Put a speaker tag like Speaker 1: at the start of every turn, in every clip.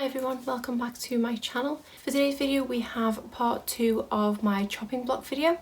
Speaker 1: everyone, welcome back to my channel. For today's video we have part 2 of my chopping block video.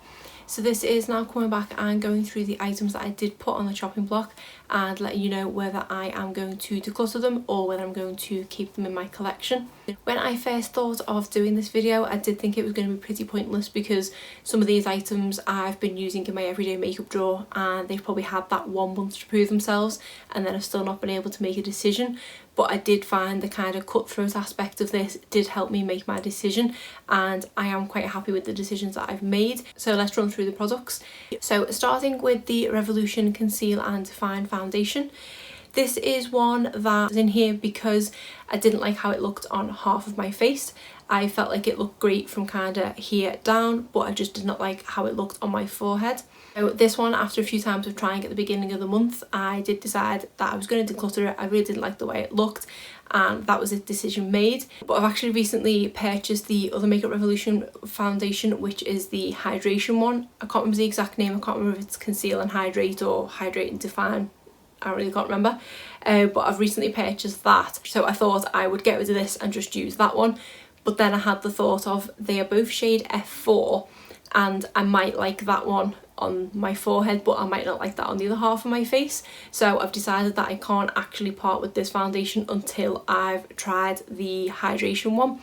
Speaker 1: So this is now coming back and going through the items that I did put on the chopping block and letting you know whether I am going to declutter them or whether I'm going to keep them in my collection. When I first thought of doing this video, I did think it was going to be pretty pointless because some of these items I've been using in my everyday makeup drawer and they've probably had that 1 month to prove themselves and then I've still not been able to make a decision. But I did find the kind of cutthroat aspect of this did help me make my decision, and I am quite happy with the decisions that I've made. So let's run through the products. So starting with the Revolution Conceal and Define Foundation. This is one that is in here because I didn't like how it looked on half of my face. I felt like it looked great from kind of here down, but I just did not like how it looked on my forehead. So this one, after a few times of trying at the beginning of the month, I did decide that I was going to declutter it. I really didn't like the way it looked and that was a decision made. But I've actually recently purchased the other Makeup Revolution foundation, which is the hydration one. I can't remember the exact name. I can't remember if it's Conceal and Hydrate or Hydrate and Define. I really can't remember, but I've recently purchased that. So I thought I would get rid of this and just use that one. But then I had the thought of they are both shade F4 and I might like that one on my forehead but I might not like that on the other half of my face. So I've decided that I can't actually part with this foundation until I've tried the hydration one.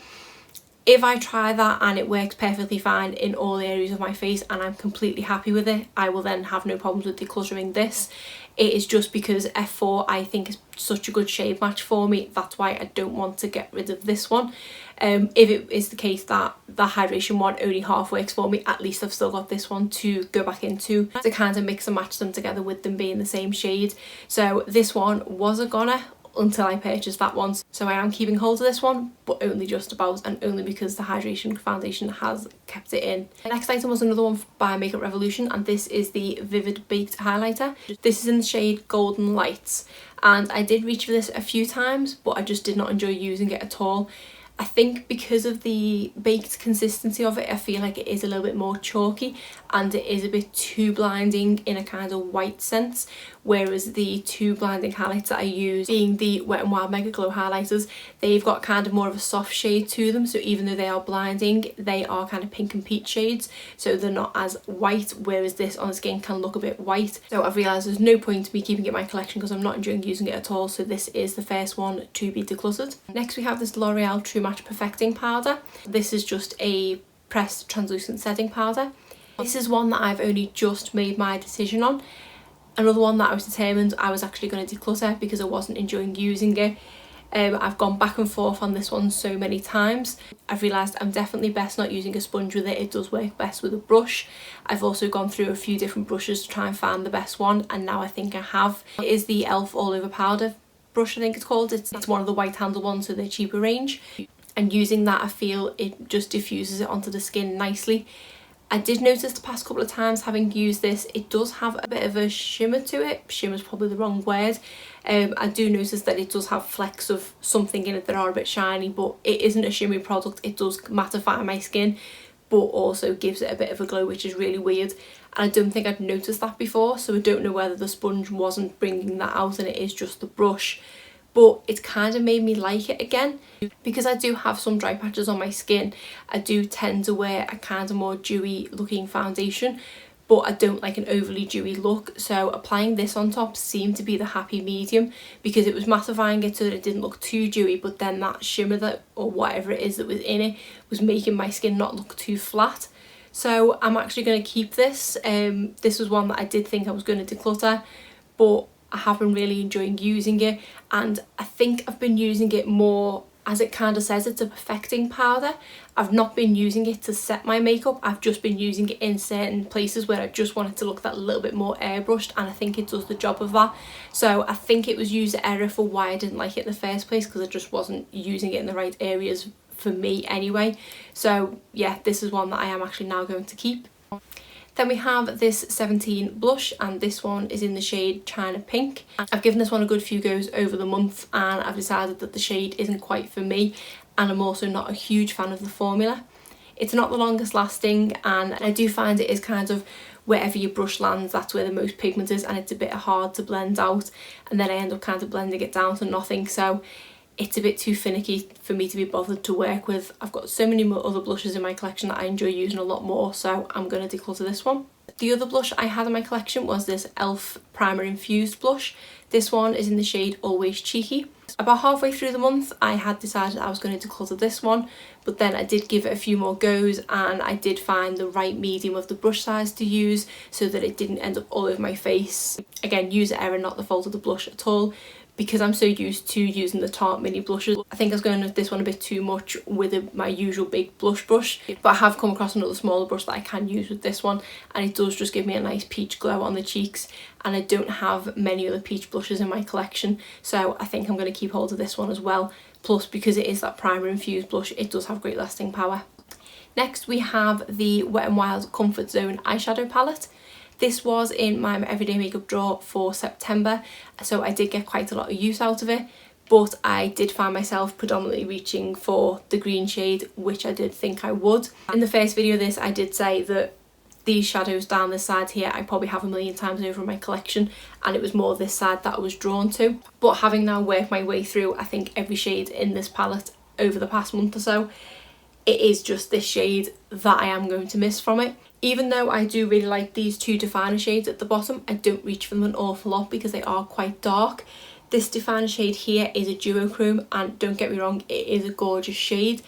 Speaker 1: If I try that and it works perfectly fine in all areas of my face and I'm completely happy with it, I will then have no problems with decluttering this. It is just because F4 I think is such a good shade match for me, that's why I don't want to get rid of this one. If it is the case that the hydration one only half works for me, at least I've still got this one to go back into to kind of mix and match them together with them being the same shade. So this one was a goner until I purchased that one, so I am keeping hold of this one, but only just about, and only because the hydration foundation has kept it in. The next item was another one by Makeup Revolution, and this is the Vivid Baked Highlighter. This is in the shade Golden Lights, and I did reach for this a few times but I just did not enjoy using it at all. I think because of the baked consistency of it, I feel like it is a little bit more chalky and it is a bit too blinding in a kind of white sense, whereas the two blinding highlights that I use, being the Wet n Wild Mega Glow highlighters, they've got kind of more of a soft shade to them, so even though they are blinding, they are kind of pink and peach shades, so they're not as white, whereas this on the skin can look a bit white. So I've realised there's no point to me keeping it in my collection because I'm not enjoying using it at all, so this is the first one to be decluttered. Next we have this L'Oreal True Match Perfecting Powder. This is just a pressed translucent setting powder. This is one that I've only just made my decision on. Another one that I was determined I was actually going to declutter because I wasn't enjoying using it. I've gone back and forth on this one so many times. I've realised I'm definitely best not using a sponge with it. It does work best with a brush. I've also gone through a few different brushes to try and find the best one, and now I think I have. It is the e.l.f. All Over Powder brush, I think it's called. It's one of the white handle ones, so they're cheaper range. And using that I feel it just diffuses it onto the skin nicely. I did notice the past couple of times having used this, it does have a bit of a shimmer to it. Shimmer's probably the wrong word. I do notice that it does have flecks of something in it that are a bit shiny, but it isn't a shimmery product. It does mattify my skin but also gives it a bit of a glow, which is really weird, and I don't think I'd noticed that before, so I don't know whether the sponge wasn't bringing that out and it is just the brush. But it's kind of made me like it again. Because I do have some dry patches on my skin, I do tend to wear a kind of more dewy looking foundation, but I don't like an overly dewy look, so applying this on top seemed to be the happy medium because it was mattifying it so that it didn't look too dewy, but then that shimmer that, or whatever it is that was in it, was making my skin not look too flat. So I'm actually going to keep this. This was one that I did think I was going to declutter, but I have been really enjoying using it, and I think I've been using it more, as it kind of says, it's a perfecting powder. I've not been using it to set my makeup, I've just been using it in certain places where I just want it to look that little bit more airbrushed, and I think it does the job of that. So I think it was user error for why I didn't like it in the first place, because I just wasn't using it in the right areas for me anyway. So yeah, this is one that I am actually now going to keep. Then we have this 17 blush, and this one is in the shade China Pink. I've given this one a good few goes over the month and I've decided that the shade isn't quite for me, and I'm also not a huge fan of the formula. It's not the longest lasting, and I do find it is kind of wherever your brush lands, that's where the most pigment is, and it's a bit hard to blend out, and then I end up kind of blending it down to nothing. So it's a bit too finicky for me to be bothered to work with. I've got so many more other blushes in my collection that I enjoy using a lot more, so I'm going to declutter this one. The other blush I had in my collection was this e.l.f. Primer Infused blush. This one is in the shade Always Cheeky. About halfway through the month I had decided I was going to declutter this one, but then I did give it a few more goes and I did find the right medium of the brush size to use so that it didn't end up all over my face. Again, user error, not the fault of the blush at all, because I'm so used to using the Tarte mini blushes. I think I was going with this one a bit too much with my usual big blush brush, but I have come across another smaller brush that I can use with this one, and it does just give me a nice peach glow on the cheeks, and I don't have many other peach blushes in my collection, so I think I'm going to keep hold of this one as well. Plus, because it is that primer infused blush, it does have great lasting power. Next we have the Wet n Wild Comfort Zone eyeshadow palette. This was in my everyday makeup drawer for September, so I did get quite a lot of use out of it, but I did find myself predominantly reaching for the green shade, which I did think I would. In the first video of this I did say that these shadows down this side here I probably have a million times over in my collection, and it was more this side that I was drawn to. But having now worked my way through I think every shade in this palette over the past month or so, it is just this shade that I am going to miss from it. Even though I do really like these two definer shades at the bottom, I don't reach for them an awful lot because they are quite dark. This definer shade here is a duochrome, and don't get me wrong, it is a gorgeous shade,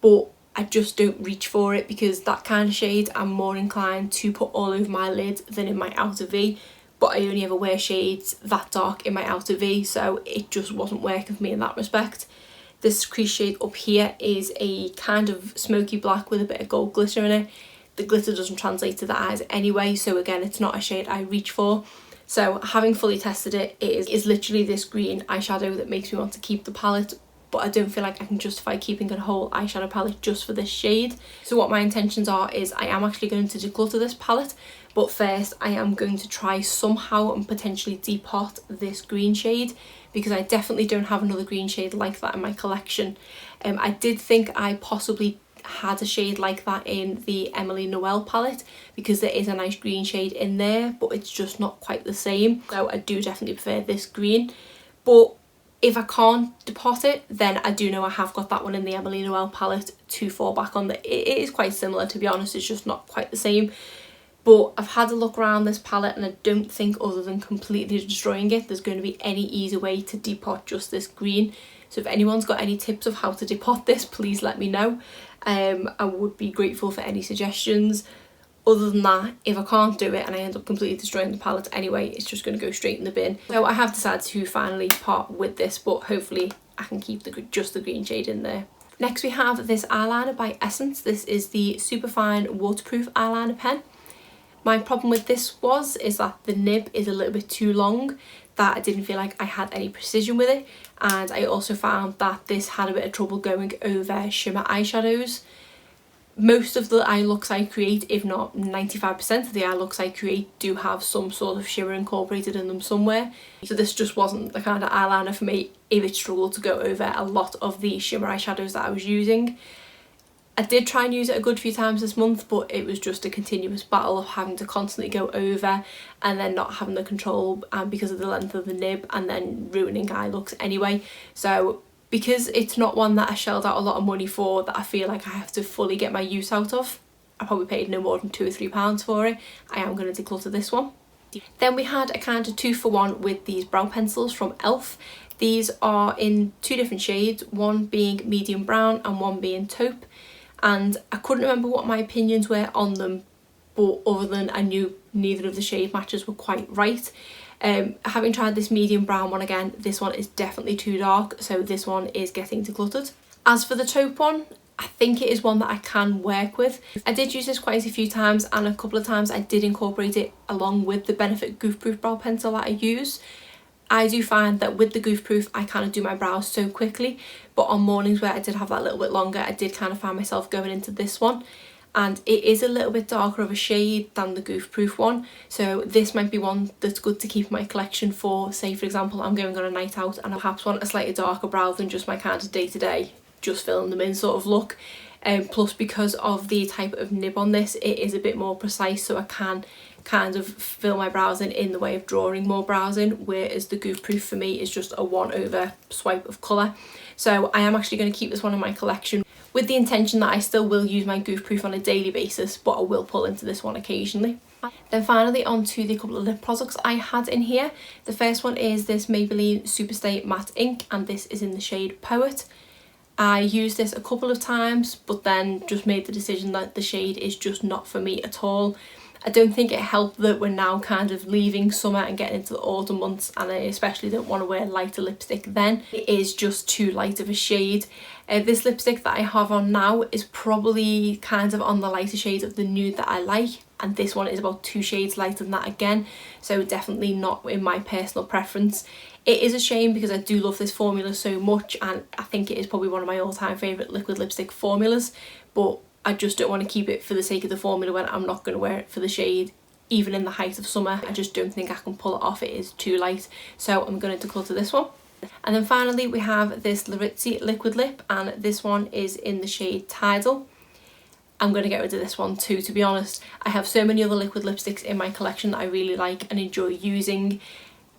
Speaker 1: but I just don't reach for it because that kind of shade I'm more inclined to put all over my lid than in my outer V, but I only ever wear shades that dark in my outer V, so it just wasn't working for me in that respect. This crease shade up here is a kind of smoky black with a bit of gold glitter in it. The glitter doesn't translate to the eyes anyway, so again it's not a shade I reach for. So having fully tested it, it is literally this green eyeshadow that makes me want to keep the palette, but I don't feel like I can justify keeping a whole eyeshadow palette just for this shade. So what my intentions are is I am actually going to declutter this palette, but first I am going to try somehow and potentially depot this green shade, because I definitely don't have another green shade like that in my collection. I did think I possibly had a shade like that in the Emily Noel palette because there is a nice green shade in there, but it's just not quite the same, so I do definitely prefer this green. But if I can't depot it, then I do know I have got that one in the Emily Noel palette to fall back on. It is quite similar, to be honest, it's just not quite the same. But I've had a look around this palette and I don't think, other than completely destroying it, there's going to be any easy way to depot just this green. So if anyone's got any tips of how to depot this, please let me know. I would be grateful for any suggestions. Other than that, if I can't do it and I end up completely destroying the palette anyway, it's just going to go straight in the bin. So I have decided to finally part with this, but hopefully I can keep just the green shade in there. Next we have this eyeliner by Essence. This is the Superfine Waterproof Eyeliner Pen. My problem with this is that the nib is a little bit too long, that I didn't feel like I had any precision with it, and I also found that this had a bit of trouble going over shimmer eyeshadows. Most of the eye looks I create, if not 95% of the eye looks I create, do have some sort of shimmer incorporated in them somewhere, so this just wasn't the kind of eyeliner for me if it struggled to go over a lot of the shimmer eyeshadows that I was using. I did try and use it a good few times this month, but it was just a continuous battle of having to constantly go over and then not having the control because of the length of the nib, and then ruining eye looks anyway. So because it's not one that I shelled out a lot of money for, that I feel like I have to fully get my use out of, I probably paid no more than £2 or £3 for it, I am going to declutter this one. Then we had a kind of 2-for-1 with these brow pencils from e.l.f. These are in two different shades, one being medium brown and one being taupe. And I couldn't remember what my opinions were on them, but other than I knew neither of the shade matches were quite right. Having tried this medium brown one again, this one is definitely too dark, so this one is getting decluttered. As for the taupe one, I think it is one that I can work with. I did use this quite a few times, and a couple of times I did incorporate it along with the Benefit Goof Proof brow pencil that I use. I do find that with the Goof Proof I kind of do my brows so quickly, but on mornings where I did have that little bit longer, I did kind of find myself going into this one, and it is a little bit darker of a shade than the Goof Proof one, so this might be one that's good to keep in my collection for, say for example, I'm going on a night out and I perhaps want a slightly darker brow than just my kind of day-to-day, just filling them in sort of look. Plus, because of the type of nib on this, it is a bit more precise, so I can kind of fill my brows in the way of drawing more brows in, whereas the Goof Proof for me is just a 1 over swipe of colour. So I am actually going to keep this one in my collection with the intention that I still will use my Goof Proof on a daily basis, but I will pull into this one occasionally. Then finally on to the couple of lip products I had in here. The first one is this Maybelline Superstay Matte Ink, and this is in the shade Poet. I used this a couple of times but then just made the decision that the shade is just not for me at all. I don't think it helped that we're now kind of leaving summer and getting into the autumn months, and I especially don't want to wear lighter lipstick then. It is just too light of a shade. This lipstick that I have on now is probably kind of on the lighter shade of the nude that I like, and this one is about 2 shades lighter than that again, so definitely not in my personal preference. It is a shame because I do love this formula so much, and I think it is probably one of my all-time favourite liquid lipstick formulas, but I just don't want to keep it for the sake of the formula when I'm not going to wear it for the shade even in the height of summer. I just don't think I can pull it off, it is too light, so I'm going to declutter this one. And then finally we have this Larizzi liquid lip, and this one is in the shade Tidal. I'm going to get rid of this one too, to be honest. I have so many other liquid lipsticks in my collection that I really like and enjoy using.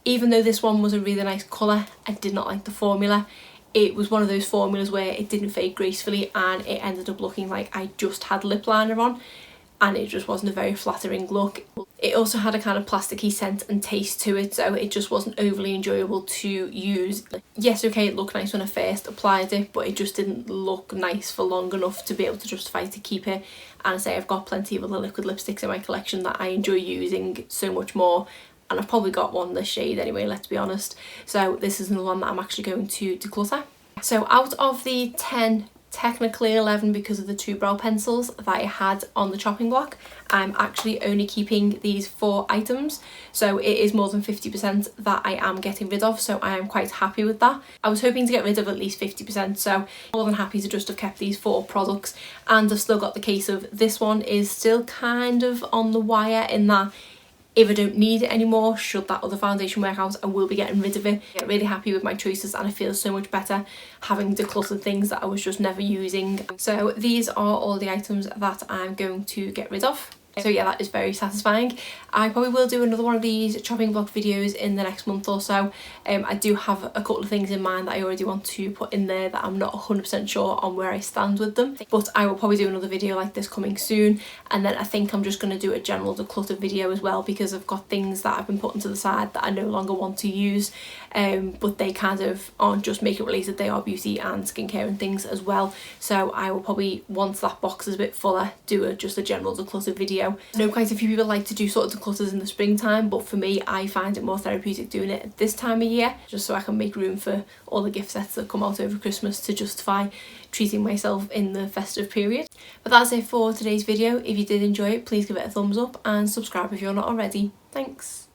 Speaker 1: Even though this one was a really nice colour, I did not like the formula. It was one of those formulas where it didn't fade gracefully and it ended up looking like I just had lip liner on, and it just wasn't a very flattering look. It also had a kind of plasticky scent and taste to it, so it just wasn't overly enjoyable to use. Yes, okay, it looked nice when I first applied it, but it just didn't look nice for long enough to be able to justify to keep it. And I say I've got plenty of other liquid lipsticks in my collection that I enjoy using so much more, and I've probably got one this shade anyway, let's be honest. So this is another one that I'm actually going to declutter. So out of the 10, technically 11 because of the 2 brow pencils that I had on the chopping block, I'm actually only keeping these 4 items, so it is more than 50% that I am getting rid of, so I am quite happy with that. I was hoping to get rid of at least 50%, so more than happy to just have kept these 4 products. And I've still got the case of this one is still kind of on the wire in that if I don't need it anymore, should that other foundation work out, I will be getting rid of it. I get really happy with my choices and I feel so much better having decluttered things that I was just never using. So these are all the items that I'm going to get rid of. So yeah, that is very satisfying. I probably will do another one of these chopping block videos in the next month or so. I do have a couple of things in mind that I already want to put in there that I'm not 100% sure on where I stand with them. But I will probably do another video like this coming soon. And then I think I'm just going to do a general declutter video as well, because I've got things that I've been putting to the side that I no longer want to use. But they kind of aren't just makeup related, they are beauty and skincare and things as well. So I will probably, once that box is a bit fuller, do just a general declutter video. I know quite a few people like to do sort of declutters in the springtime, but for me I find it more therapeutic doing it at this time of year, just so I can make room for all the gift sets that come out over Christmas to justify treating myself in the festive period. But that's it for today's video. If you did enjoy it, please give it a thumbs up and subscribe if you're not already. Thanks.